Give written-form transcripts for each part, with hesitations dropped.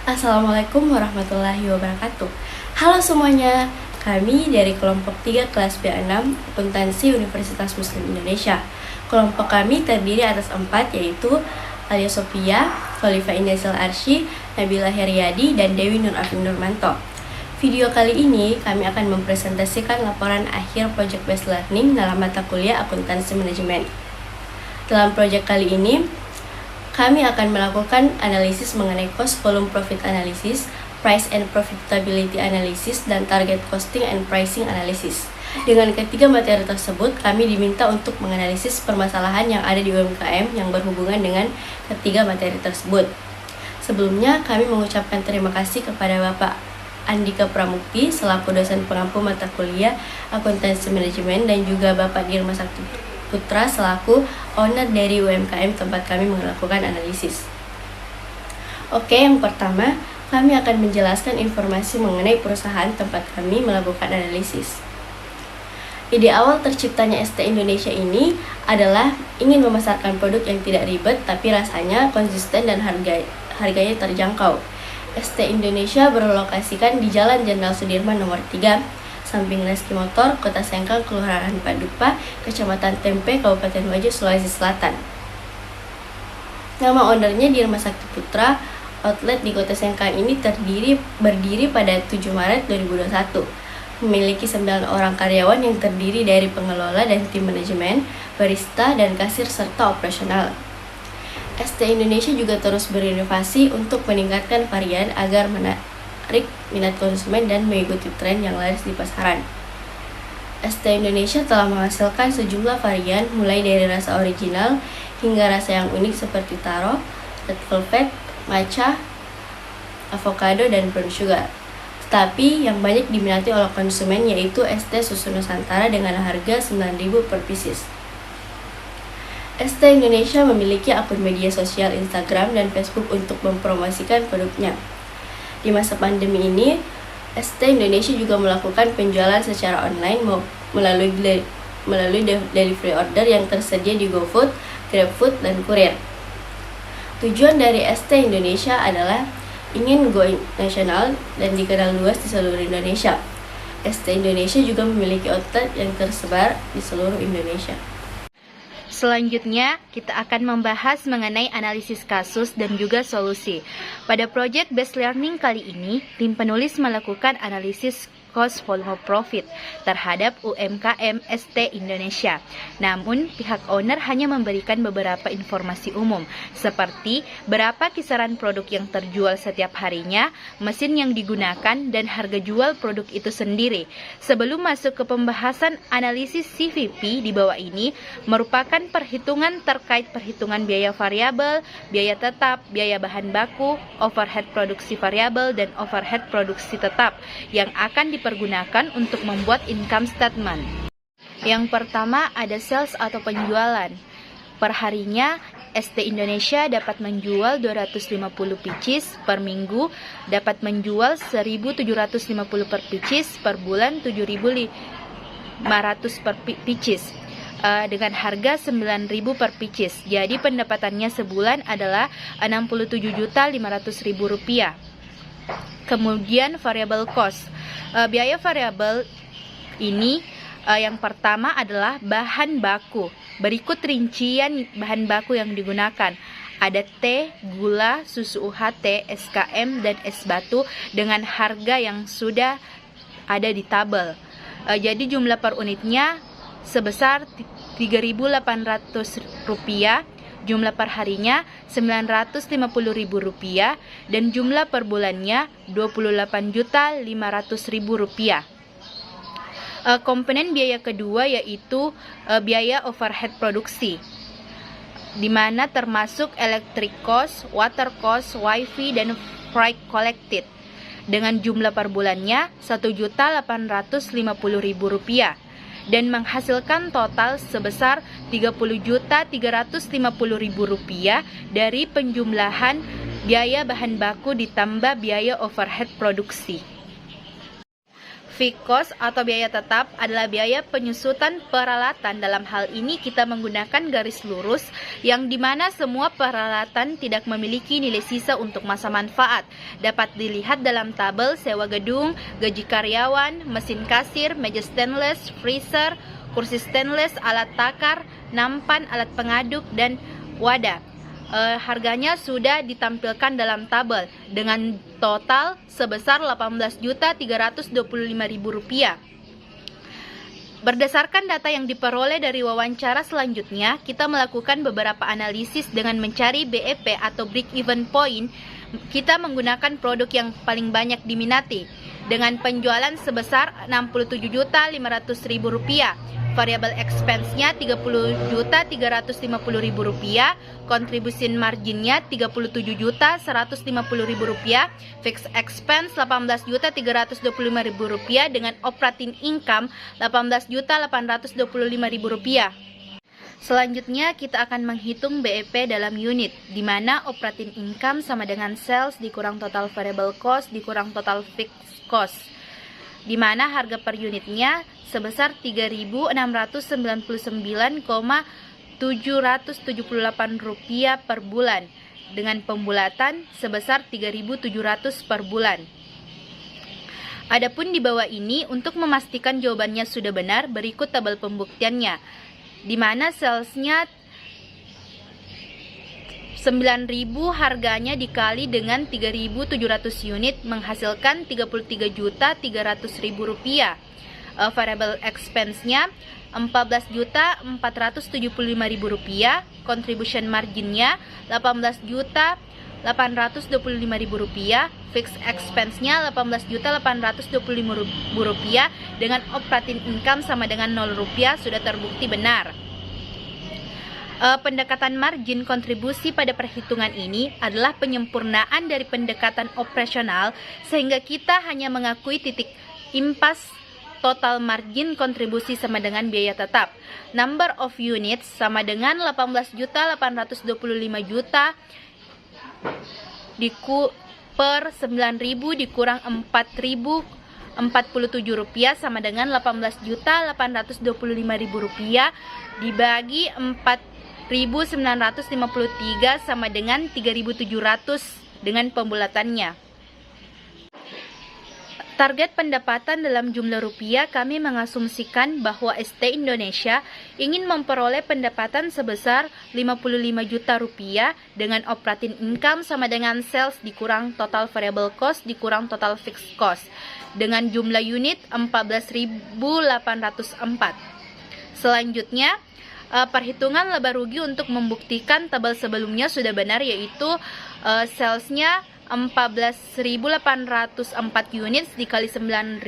Assalamualaikum warahmatullahi wabarakatuh. Halo semuanya, kami dari kelompok 3 kelas B6 Akuntansi Universitas Muslim Indonesia. Kelompok kami terdiri atas 4, yaitu Alia Sophia, Khalifa Indazil Arsy, Nabila Heriadi, dan Dewi Nur Afin Nurmanto. Video kali ini kami akan mempresentasikan laporan akhir Project Based Learning dalam mata kuliah Akuntansi Manajemen. Dalam proyek kali ini, kami akan melakukan analisis mengenai cost volume profit analysis, price and profitability analysis, dan target costing and pricing analysis. Dengan ketiga materi tersebut, kami diminta untuk menganalisis permasalahan yang ada di UMKM yang berhubungan dengan ketiga materi tersebut. Sebelumnya, kami mengucapkan terima kasih kepada Bapak Andika Pramukti selaku dosen pengampu mata kuliah Akuntansi Manajemen, dan juga Bapak Dirma Sakti Putra selaku owner dari UMKM tempat kami melakukan analisis. Oke, yang pertama, kami akan menjelaskan informasi mengenai perusahaan tempat kami melakukan analisis. Ide awal terciptanya ST Indonesia ini adalah ingin memasarkan produk yang tidak ribet tapi rasanya konsisten dan harganya terjangkau. ST Indonesia berlokasikan di Jalan Jenderal Sudirman nomor 3, samping Reski Motor, Kota Sengkang, Kelurahan Padupa, Kecamatan Tempe, Kabupaten Wajo, Sulawesi Selatan. Nama ownernya Dirma Sakti Putra. Outlet di Kota Sengkang ini berdiri pada 7 Maret 2021. Memiliki 9 orang karyawan yang terdiri dari pengelola dan tim manajemen, barista, dan kasir serta operasional. ST Indonesia juga terus berinovasi untuk meningkatkan varian agar menarik minat konsumen dan mengikuti tren yang laris di pasaran. ST Indonesia telah menghasilkan sejumlah varian mulai dari rasa original hingga rasa yang unik seperti taro, red velvet, matcha, avocado, dan brown sugar. Tetapi yang banyak diminati oleh konsumen yaitu ST Susu Nusantara dengan harga 9.000 per pieces. ST Indonesia memiliki akun media sosial Instagram dan Facebook untuk mempromosikan produknya. Di masa pandemi ini, ST Indonesia juga melakukan penjualan secara online melalui delivery order yang tersedia di GoFood, GrabFood, dan Kurir. Tujuan dari ST Indonesia adalah ingin go nasional dan dikenal luas di seluruh Indonesia. ST Indonesia juga memiliki outlet yang tersebar di seluruh Indonesia. Selanjutnya, kita akan membahas mengenai analisis kasus dan juga solusi. Pada Project Based Learning kali ini, tim penulis melakukan analisis cost volume profit terhadap UMKM ST Indonesia. Namun, pihak owner hanya memberikan beberapa informasi umum, seperti berapa kisaran produk yang terjual setiap harinya, mesin yang digunakan, dan harga jual produk itu sendiri. Sebelum masuk ke pembahasan analisis CVP di bawah ini, merupakan perhitungan terkait perhitungan biaya variabel, biaya tetap, biaya bahan baku, overhead produksi variabel, dan overhead produksi tetap yang akan dipergunakan untuk membuat income statement. Yang pertama ada sales atau penjualan. Perharinya ST Indonesia dapat menjual 250 pieces per minggu, dapat menjual 1.750 per pieces, per bulan 7.500 per pieces. Dengan harga 9.000 per pieces. Jadi pendapatannya sebulan adalah 67.500.000 rupiah. Kemudian variable cost. Biaya variabel ini yang pertama adalah bahan baku. Berikut rincian bahan baku yang digunakan. Ada teh, gula, susu UHT, SKM, dan es batu dengan harga yang sudah ada di tabel. Jadi jumlah per unitnya sebesar Rp3.800, jumlah per harinya Rp950.000, dan jumlah per bulannya Rp28.500.000. Komponen biaya kedua yaitu biaya overhead produksi, di mana termasuk electric cost, water cost, wifi, dan freight collected, dengan jumlah per bulannya Rp1.850.000 dan menghasilkan total sebesar Rp30.350.000 dari penjumlahan biaya bahan baku ditambah biaya overhead produksi. Fixed cost atau biaya tetap adalah biaya penyusutan peralatan. Dalam hal ini kita menggunakan garis lurus yang dimana semua peralatan tidak memiliki nilai sisa untuk masa manfaat. Dapat dilihat dalam tabel sewa gedung, gaji karyawan, mesin kasir, meja stainless, freezer, kursi stainless, alat takar, nampan, alat pengaduk, dan wadah. Harganya sudah ditampilkan dalam tabel dengan total sebesar Rp18.325.000. Berdasarkan data yang diperoleh dari wawancara selanjutnya, kita melakukan beberapa analisis dengan mencari BEP atau break even point. Kita menggunakan produk yang paling banyak diminati dengan penjualan sebesar Rp60.500.000. Variable expense-nya Rp30.350.000, contribution margin-nya Rp37.150.000, fixed expense Rp18.325.000 dengan operating income Rp18.825.000. Selanjutnya kita akan menghitung BEP dalam unit, di mana operating income sama dengan sales dikurang total variable cost dikurang total fixed cost, di mana harga per unitnya sebesar Rp3.699,778 per bulan, dengan pembulatan sebesar 3.700 per bulan. Adapun di bawah ini, untuk memastikan jawabannya sudah benar, berikut tabel pembuktiannya, di mana salesnya 9.000 harganya dikali dengan 3.700 unit menghasilkan Rp33.300.000. Variable expense-nya Rp14.475.000, contribution margin-nya Rp18.825.000, fixed expense-nya Rp18.825.000 dengan operating income sama dengan Rp0 sudah terbukti benar. Pendekatan margin kontribusi pada perhitungan ini adalah penyempurnaan dari pendekatan operasional sehingga kita hanya mengakui titik impas. Total margin kontribusi sama dengan biaya tetap. Number of units sama dengan 18.825.000 per 9.000 dikurang 4.047 rupiah sama dengan Rp18.825.000 dibagi 4.953 sama dengan 3.700 dengan pembulatannya. Target pendapatan dalam jumlah rupiah, kami mengasumsikan bahwa ST Indonesia ingin memperoleh pendapatan sebesar 55 juta rupiah dengan operating income sama dengan sales dikurang total variable cost dikurang total fixed cost dengan jumlah unit 14.804. Selanjutnya, perhitungan laba rugi untuk membuktikan tabel sebelumnya sudah benar, yaitu salesnya 14.804 unit dikali 9.000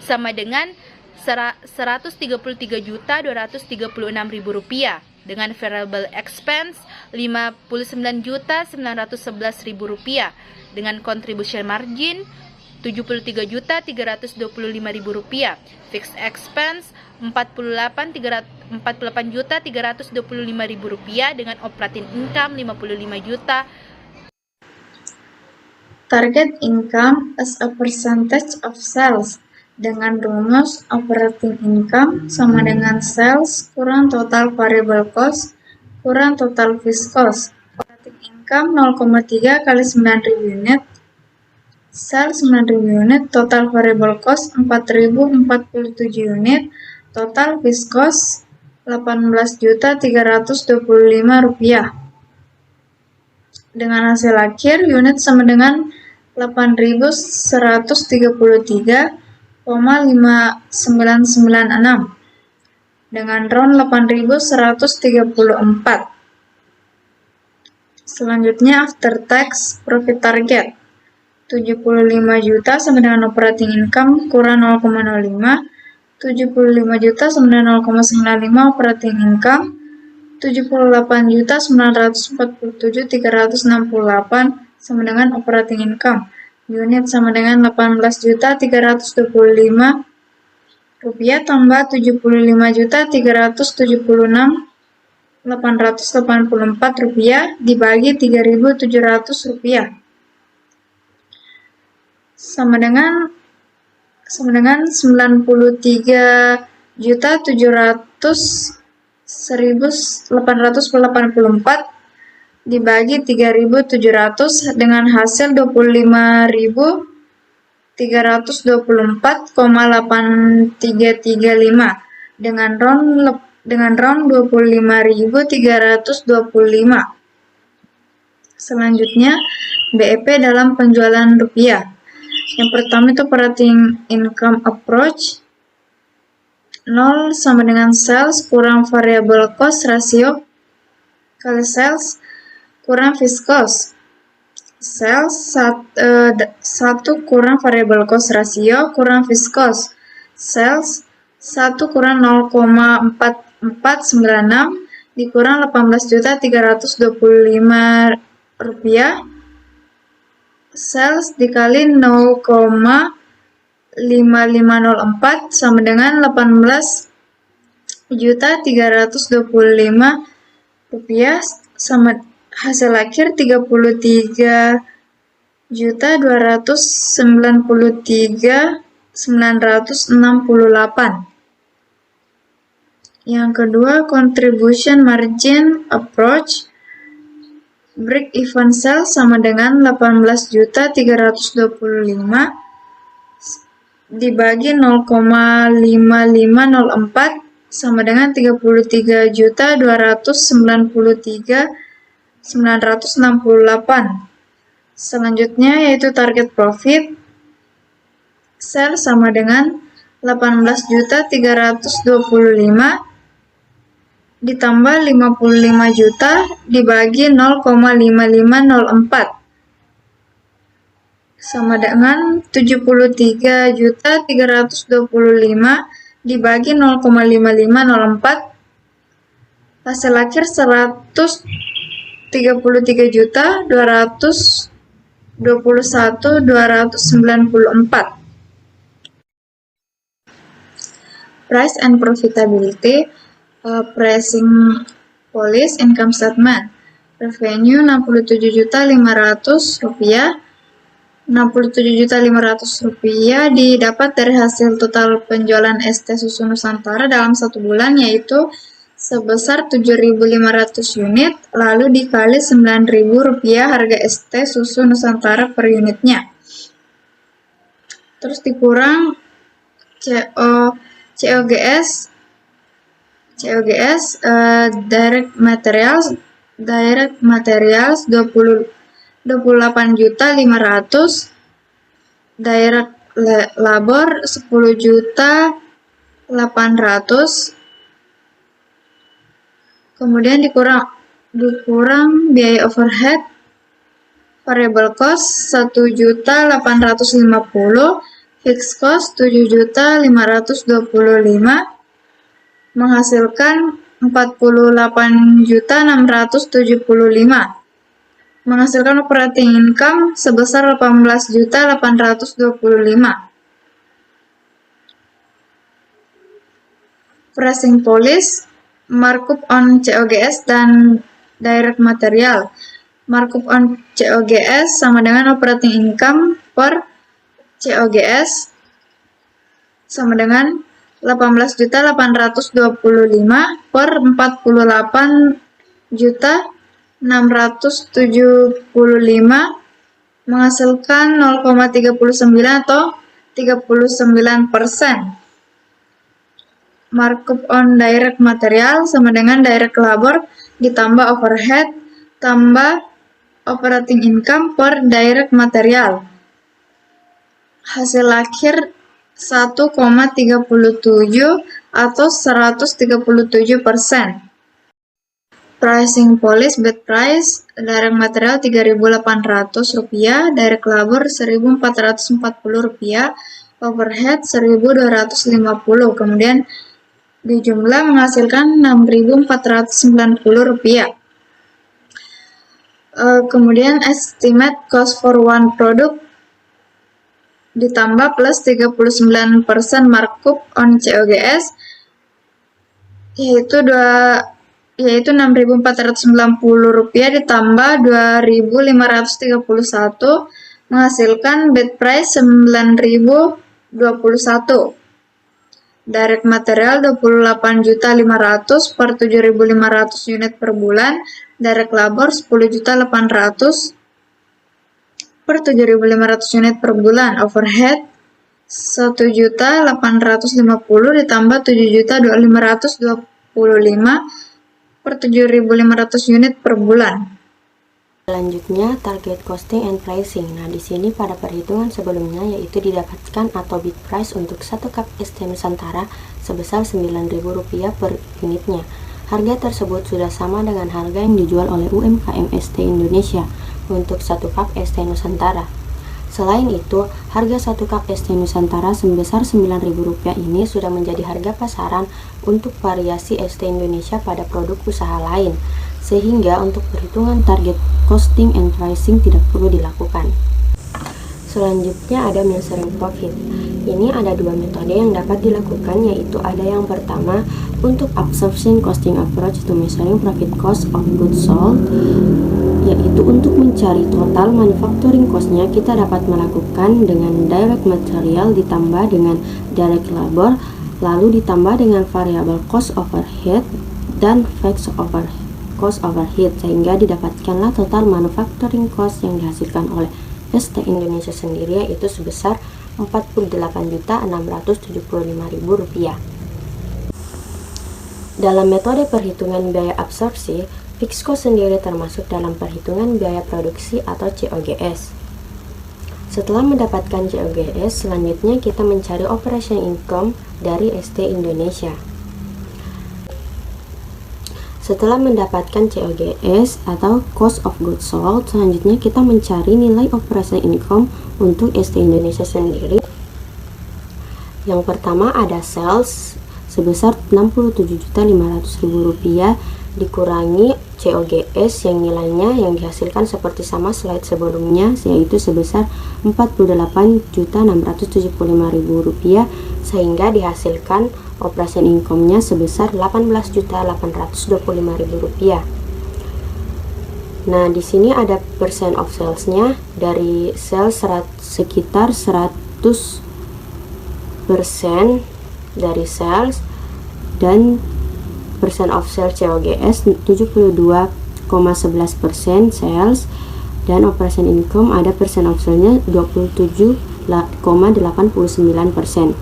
sama dengan Rp133.236.000 dengan variable expense Rp59.911.000 dengan contribution margin Rp73.325.000, fixed expense Rp48.325.000 dengan operating income Rp55 juta. Target income as a percentage of sales dengan rumus operating income sama dengan sales kurang total variable cost kurang total fixed cost. Operating income 0,3 kali 9.000 unit, sales 9.000 unit, total variable cost 4.047 unit, total fixed cost Rp18.325.000. Dengan hasil akhir, unit sama dengan 8.133,59996 dengan round 8.134. Selanjutnya, after tax profit target 75 juta sama dengan operating income kurang 0,05, 75 juta sama dengan 0,95 operating income, 78.947.368 sama dengan operating income. Unit sama dengan 18.325 rupiah tambah 75.376.884 rupiah dibagi 3.700 rupiah sama dengan sama dengan 93.700.1884 dibagi 3.700 dengan hasil 25.324,8335 dengan round 25.325. Selanjutnya, BEP dalam penjualan rupiah. Yang pertama itu operating income approach. 0 sama dengan sales kurang variable cost ratio kali sales kurang fixed cost. Sales 1 kurang variable cost ratio kurang fixed cost. Sales 1 kurang 0,4496 dikurang 18.325 rupiah. Sales dikali 0,5504 sama dengan 18.325 rupiah, sama hasil akhir 33.293.968. Yang kedua, contribution margin approach. Break even sales sama dengan 18.325 dibagi 0,5504 sama dengan 33.293.968. Selanjutnya yaitu target profit. Sales sama dengan 18.325 ditambah 55 juta dibagi 0,5504 sama dengan 73.325 dibagi 0,5504, hasil akhir 133.221.294. Price and profitability. Pricing policy income statement. Revenue 67.500 rupiah. 67.500 rupiah didapat dari hasil total penjualan ST Susu Nusantara dalam 1 bulan, yaitu sebesar 7.500 unit, lalu dikali 9.000 rupiah harga ST Susu Nusantara per unitnya. Terus dikurang COGS direct materials 28.500, direct labor 10.800.000, kemudian dikurang biaya overhead variable cost 1.850.000, fixed cost 7.525.000, menghasilkan 48.675, menghasilkan operating income sebesar 18.825. Pricing policy, markup on COGS dan direct material. Markup on COGS sama dengan operating income per COGS sama dengan 18.825 per 48.675, menghasilkan 0,39 atau 39%. Markup on direct material sama dengan direct labor ditambah overhead tambah operating income per direct material. Hasil akhir 1,37 atau 137%. Pricing policy bid price, direct material 3.800 rupiah, direct labor 1.440 rupiah, overhead 1.250, kemudian di jumlah menghasilkan 6.490 rupiah. Kemudian estimate cost for one product ditambah plus 39% markup on COGS, yaitu 6.490 rupiah ditambah 2.531, menghasilkan bid price 9.200 21. Direct material 28.500.000 per 7.500 unit per bulan. Direct labor 10.800.000 per 7.500 unit per bulan. Overhead 1.850.000 ditambah 7.525.000 per 7.500 unit per bulan. Selanjutnya, target costing and pricing. Nah, di sini pada perhitungan sebelumnya yaitu didapatkan atau bid price untuk 1 cup ST Nusantara sebesar Rp9.000 per unitnya. Harga tersebut sudah sama dengan harga yang dijual oleh UMKM ST Indonesia untuk 1 cup ST Nusantara. Selain itu, harga 1 cup ST Nusantara sebesar Rp9.000 ini sudah menjadi harga pasaran untuk variasi ST Indonesia pada produk usaha lain, sehingga untuk perhitungan target costing and pricing tidak perlu dilakukan. Selanjutnya ada measuring profit. Ini ada dua metode yang dapat dilakukan, yaitu ada yang pertama untuk absorption costing approach to measuring profit cost of goods sold, yaitu untuk mencari total manufacturing cost-nya kita dapat melakukan dengan direct material ditambah dengan direct labor, lalu ditambah dengan variable cost overhead dan fixed cost overhead, sehingga didapatkanlah total manufacturing cost yang dihasilkan oleh ST Indonesia sendiri, yaitu sebesar Rp48.675.000. Dalam metode perhitungan biaya absorpsi, fixed cost sendiri termasuk dalam perhitungan biaya produksi atau COGS. Setelah mendapatkan COGS, selanjutnya kita mencari operation income dari ST Indonesia. Setelah mendapatkan COGS atau cost of goods sold, selanjutnya kita mencari nilai operation income untuk ST Indonesia sendiri. Yang pertama ada sales sebesar Rp67.500.000 dikurangi COGS yang nilainya yang dihasilkan seperti sama slide sebelumnya, yaitu sebesar Rp48.675.000, sehingga dihasilkan operation income-nya sebesar Rp18.825.000. Nah, di sini ada percent of sales-nya. Dari sales sekitar 100% dari sales, dan percent of sales COGS 72,11% sales, dan operation income ada percent of sales-nya 27,89%.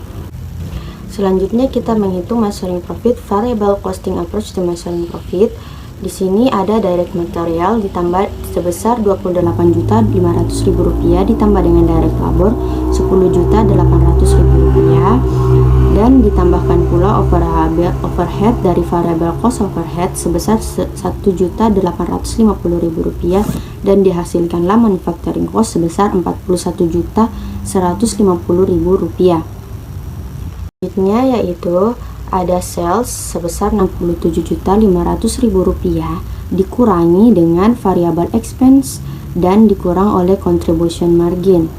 Selanjutnya kita menghitung measuring profit, variable costing approach to measuring profit. Di sini ada direct material ditambah sebesar Rp28.500.000 ditambah dengan direct labor Rp10.800.000, dan ditambahkan pula overhead dari variable cost overhead sebesar Rp1.850.000, dan dihasilkanlah manufacturing cost sebesar Rp41.150.000. Selanjutnya yaitu ada sales sebesar Rp67.500.000 dikurangi dengan variable expense dan dikurang oleh contribution margin.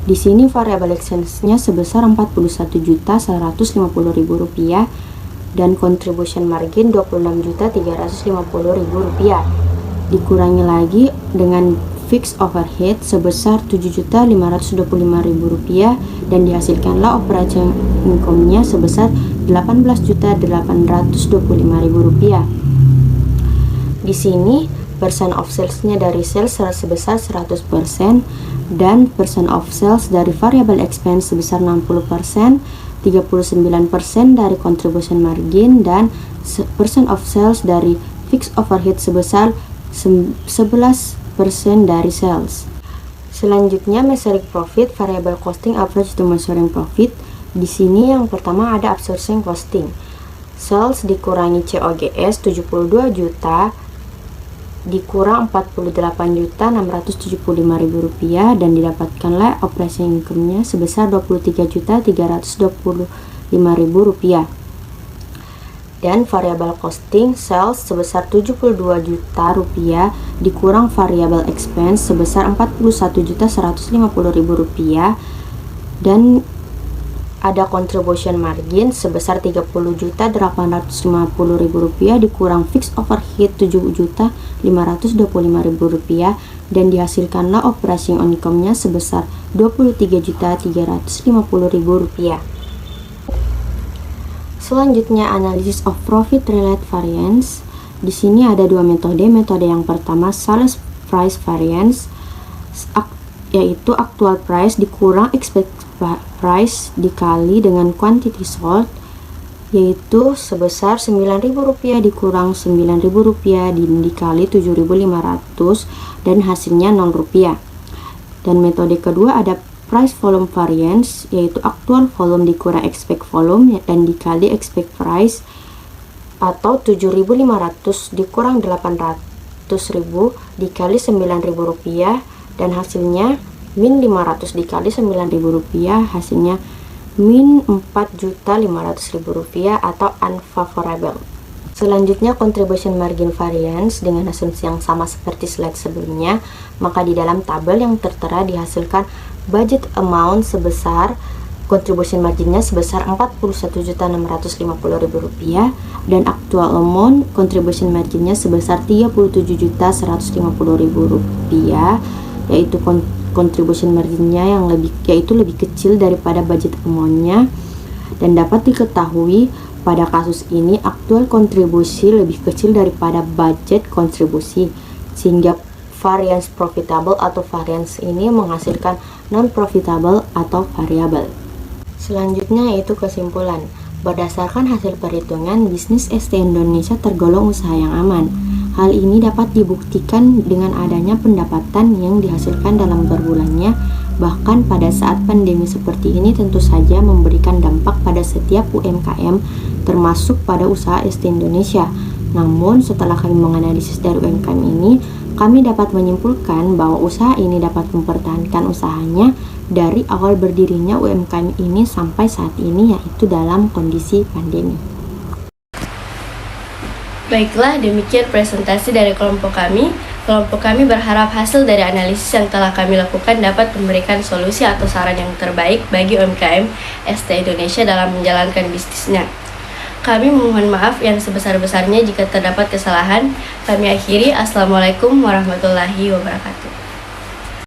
Di sini variable expense-nya sebesar Rp41.150.000 dan contribution margin Rp26.350.000. Dikurangi lagi dengan fixed overhead sebesar Rp7.525.000 dan dihasilkanlah operating income-nya sebesar Rp18.825.000. Di sini percent of sales-nya dari sales sebesar 100%, dan percent of sales dari variable expense sebesar 60%, 39% dari contribution margin, dan percent of sales dari fixed overhead sebesar 11% dari sales. Selanjutnya measuring profit, variable costing approach to measuring profit. Di sini yang pertama ada absorption costing. Sales dikurangi COGS 72 juta dikurang Rp48.675.000 dan didapatkanlah operation income-nya sebesar Rp23.325.000. Dan variable costing sales sebesar Rp72 juta dikurang variable expense sebesar Rp41.150.000, dan ada contribution margin sebesar Rp30.850.000 dikurang fixed overhead Rp7.525.000 dan dihasilkanlah operating income-nya sebesar Rp23.350.000. Selanjutnya analisis of profit related variance. Di sini ada dua metode. Metode yang pertama sales price variance, yaitu actual price dikurang expected price dikali dengan quantity sold, yaitu sebesar Rp9.000 dikurang Rp9.000 dikali 7.500 dan hasilnya Rp0. Dan metode kedua ada price volume variance, yaitu actual volume dikurang expect volume dan dikali expect price, atau 7.500 dikurang 800.000 dikali Rp9.000 dan hasilnya min 500 dikali Rp9.000, hasilnya min Rp4.500.000 atau unfavorable. Selanjutnya contribution margin variance dengan asumsi yang sama seperti slide sebelumnya, maka di dalam tabel yang tertera dihasilkan budget amount sebesar contribution marginnya sebesar Rp41.650.000 dan actual amount contribution marginnya sebesar Rp37.150.000, yaitu contribution marginnya yang lebih kecil daripada budget amount-nya. Dan dapat diketahui pada kasus ini aktual kontribusi lebih kecil daripada budget kontribusi, sehingga variance profitable atau variance ini menghasilkan non profitable atau variable. Selanjutnya yaitu kesimpulan. Berdasarkan hasil perhitungan, bisnis ST Indonesia tergolong usaha yang aman. Hal ini dapat dibuktikan dengan adanya pendapatan yang dihasilkan dalam berbulannya. Bahkan pada saat pandemi seperti ini tentu saja memberikan dampak pada setiap UMKM, termasuk pada usaha ST Indonesia. Namun setelah kami menganalisis dari UMKM ini, kami dapat menyimpulkan bahwa usaha ini dapat mempertahankan usahanya dari awal berdirinya UMKM ini sampai saat ini, yaitu dalam kondisi pandemi. Baiklah, demikian presentasi dari kelompok kami. Kelompok kami berharap hasil dari analisis yang telah kami lakukan dapat memberikan solusi atau saran yang terbaik bagi UMKM ST Indonesia dalam menjalankan bisnisnya. Kami memohon maaf yang sebesar-besarnya jika terdapat kesalahan. Kami akhiri. Assalamualaikum warahmatullahi wabarakatuh.